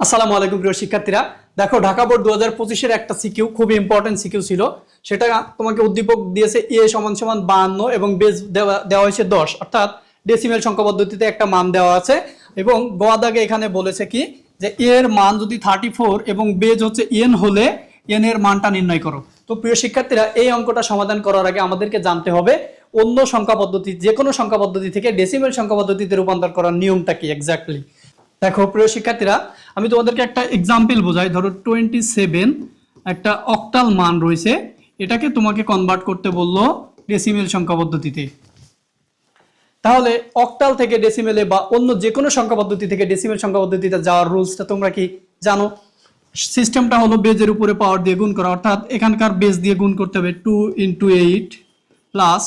আসসালামু আলাইকুম প্রিয় শিক্ষার্থীরা। দেখো, ঢাকা বোর্ড 2025 একটা সিকিউ, খুবই ইম্পর্টেন্ট সিকিউ ছিল। সেটা তোমাকে উদ্দীপক দিয়েছে এ সমান সমান 52 এবং বেস দেওয়া হয়েছে 10, অর্থাৎ ডেসিমেল সংখ্যা পদ্ধতিতে একটা মান দেওয়া আছে। এবং গ দাগে এখানে বলেছে কি যে এর মান যদি 34 এবং বেজ হচ্ছে এন হলে এন এর মানটা নির্ণয় করো। তো প্রিয় শিক্ষার্থীরা, এই অঙ্কটা সমাধান করার আগে আমাদেরকে জানতে হবে অন্য সংখ্যা পদ্ধতি, যে কোনো সংখ্যা পদ্ধতি থেকে ডেসিমেল সংখ্যা পদ্ধতিতে রূপান্তর করার নিয়মটা কি এক্স্যাক্টলি। দেখো প্রিয় শিক্ষার্থীরা, আমি তোমাদেরকে একটা এক্সাম্পল বোঝাই। ধরো 27 একটা অক্টাল মান রয়েছে, এটাকে তোমাকে কনভার্ট করতে বললো ডেসিমেল সংখ্যা পদ্ধতিতে। তাহলে অক্টাল থেকে ডেসিমেলে বা অন্য যে কোনো সংখ্যা পদ্ধতি থেকে ডেসিমেল সংখ্যা পদ্ধতিতে যাওয়ার রুলসটা তোমরা কি জানো? সিস্টেমটা হলো বেজের উপরে পাওয়ার দিয়ে গুণ করা, অর্থাৎ এখানকার বেজ দিয়ে গুণ করতে হবে 2 × 8 প্লাস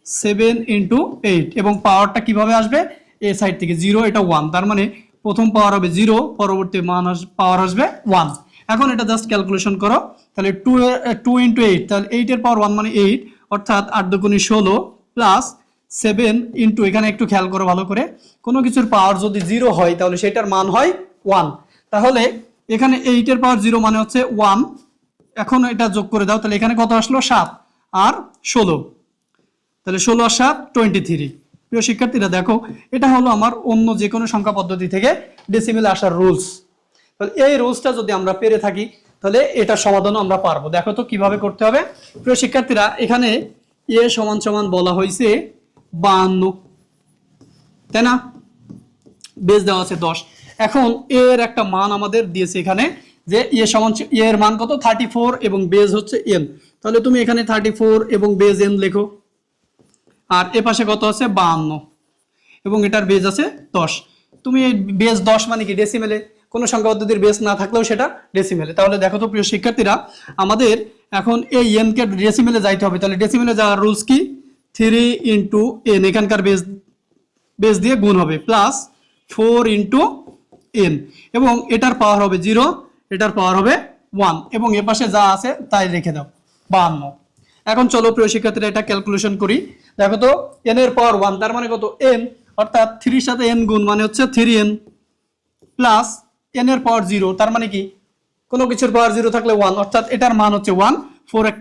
7 × 8 এবং পাওয়ারটা কিভাবে আসবে? এ সাইড থেকে 0, এটা 1, তার মানে প্রথম পাওয়ার হবে 0, পরবর্তী পাওয়ার আসবে 1। এখন এটা জাস্ট ক্যালকুলেশন করো। তাহলে 2 × 8, তাহলে 8 এর পাওয়ার 1 মানে 8, অর্থাৎ 8 × 2 = 16 প্লাস 7 ইন্টু, এখানে একটু খেয়াল করো ভালো করে, কোনো কিছুর পাওয়ার যদি 0 হয় তাহলে সেটার মান হয় 1। তাহলে এখানে 8 এর পাওয়ার 0 মানে হচ্ছে 1। এখন এটা যোগ করে দাও, তাহলে এখানে কত আসলো? 7 আর 16, তাহলে 16 আর 7 23। প্রিয় শিক্ষার্থীরা দেখো, এটা হলো আমার অন্য যে কোনো সংখ্যা পদ্ধতি থেকে ডেসিমেলে আসার রুলস। তাহলে এই রুলসটা যদি আমরা পেরে থাকি তাহলে এটার সমাধানও আমরা পারবো। দেখো তো কিভাবে করতে হবে। প্রিয় শিক্ষার্থীরা, এখানে এ সমান সমান বলা হয়েছে 52, তাই না? বেস দেওয়া আছে 10। এখন এর একটা মান আমাদের দিয়েছে এখানে, যে এ সমান, এর মান কত? 34 এবং বেস হচ্ছে এন। তাহলে তুমি এখানে 34 এবং বেস এন লেখো, আর এ পাশে কত আছে? 52 এবং এটার বেজ আছে 10। তুমি এই বেজ 10 মানে কি? ডেসিমেলে। কোনো সংখ্যা পদ্ধতির বেস না থাকলেও সেটা ডেসিমেলে। তাহলে দেখো তো প্রিয় শিক্ষার্থীরা, আমাদের এখন এই এন কে ডেসিমেলে যাইতে হবে। তাহলে ডেসিমেলে যাওয়ার রুলস কি? 3 × n, এখানকার বেস দিয়ে গুণ হবে, প্লাস 4 × n এবং এটার পাওয়ার হবে 0, এটার পাওয়ার হবে 1 এবং এ পাশে যা আছে তাই রেখে দাও, 52। এখন চলো প্রিয় শিক্ষার্থীরা, এটা ক্যালকুলেশন করি। দেখো তো, n এর পাওয়ার 1, তার মানে কত? n, অর্থাৎ 3 এর সাথে n গুণ মানে হচ্ছে 3n প্লাস n এর পাওয়ার 0, তার মানে কি? কোনো কিছুর পাওয়ার 0 থাকলে 1, অর্থাৎ এটার মান হচ্ছে 1, 4 ×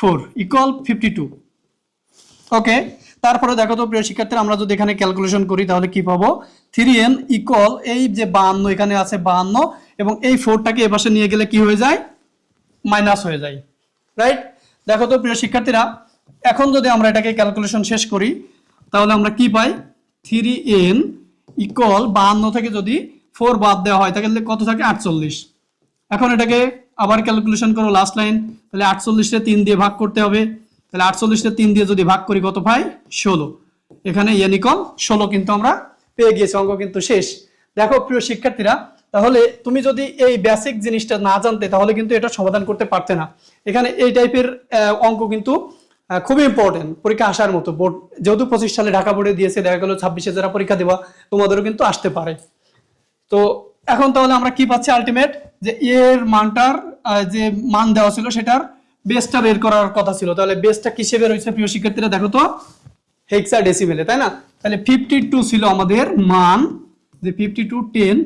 4 = 52। ওকে, তারপরে দেখো তো প্রিয় শিক্ষার্থীরা, আমরা যদি এখানে ক্যালকুলেশন করি তাহলে কি পাবো? 3n = এই যে 52, এখানে আছে 52 এবং এই 4টাকে এ পাশে নিয়ে গেলে কি হয়ে যায়? মাইনাস হয়ে যায়, রাইট? দেখো তো প্রিয় শিক্ষার্থীরা, এখন যদি আমরা এটাকে ক্যালকুলেশন শেষ করি তাহলে আমরা কি পাই? 3n = 52 থেকে যদি 4 বাদ দেওয়া হয় তাহলে কত থাকে? 48। এখন এটাকে আবার ক্যালকুলেশন করো, লাস্ট লাইন। তাহলে 48 কে 3 দিয়ে ভাগ করতে হবে। তাহলে 48 কে 3 দিয়ে যদি ভাগ করি কত পাই? 16। এখানে n = 16 কিন্তু আমরা পেয়ে গিয়েছি, অঙ্ক কিন্তু শেষ। দেখো প্রিয় শিক্ষার্থীরা, তাহলে তুমি যদি এই বেসিক জিনিসটা না জানতে তাহলে কিন্তু এটা সমাধান করতে পারতে না। এখানে এই টাইপের অঙ্ক কিন্তু খুবই ইম্পর্টেন্ট, পরীক্ষা আসার মতো। বোর্ড যেহেতু 25 সালে ঢাকা বোর্ডে দিয়েছে, দেখা গেল 26-এ যারা পরীক্ষা দেওয়া তোমাদেরও কিন্তু আসতে পারে। তো এখন তাহলে আমরা কি পাচ্ছি? আলটিমেট যে এর মানটার যে মান দেওয়া ছিল সেটার বেসটা বের করার কথা ছিল। তাহলে বেসটা কিসে বের হয়েছে প্রিয় শিক্ষার্থীরা? দেখো তো, হেক্সাডেসিমেলে, তাই না? তাহলে 52 ছিল আমাদের মান, যে 52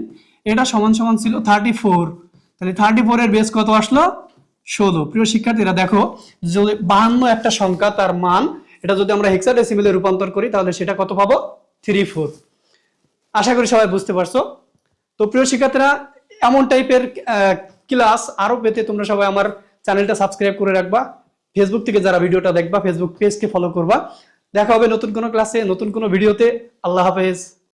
এটা সমান সমান ছিল 34। তাহলে 34 এর বেস কত আসলো? 16। প্রিয় শিক্ষার্থীরা দেখো, যদি 52 একটা সংখ্যা, তার মান এটা যদি আমরা হেক্সাডেসিমেলে রূপান্তর করি তাহলে সেটা কত পাবো? 34। আশা করি সবাই বুঝতে পারছো। তো প্রিয় শিক্ষার্থীরা, এমন টাইপের ক্লাস আরো পেতে তোমরা সবাই আমার চ্যানেলটা সাবস্ক্রাইব করে রাখবা। ফেসবুক থেকে যারা ভিডিওটা দেখবা ফেসবুক পেজকে ফলো করবা। দেখা হবে নতুন কোনো ক্লাসে, নতুন কোনো ভিডিওতে। আল্লাহ হাফেজ।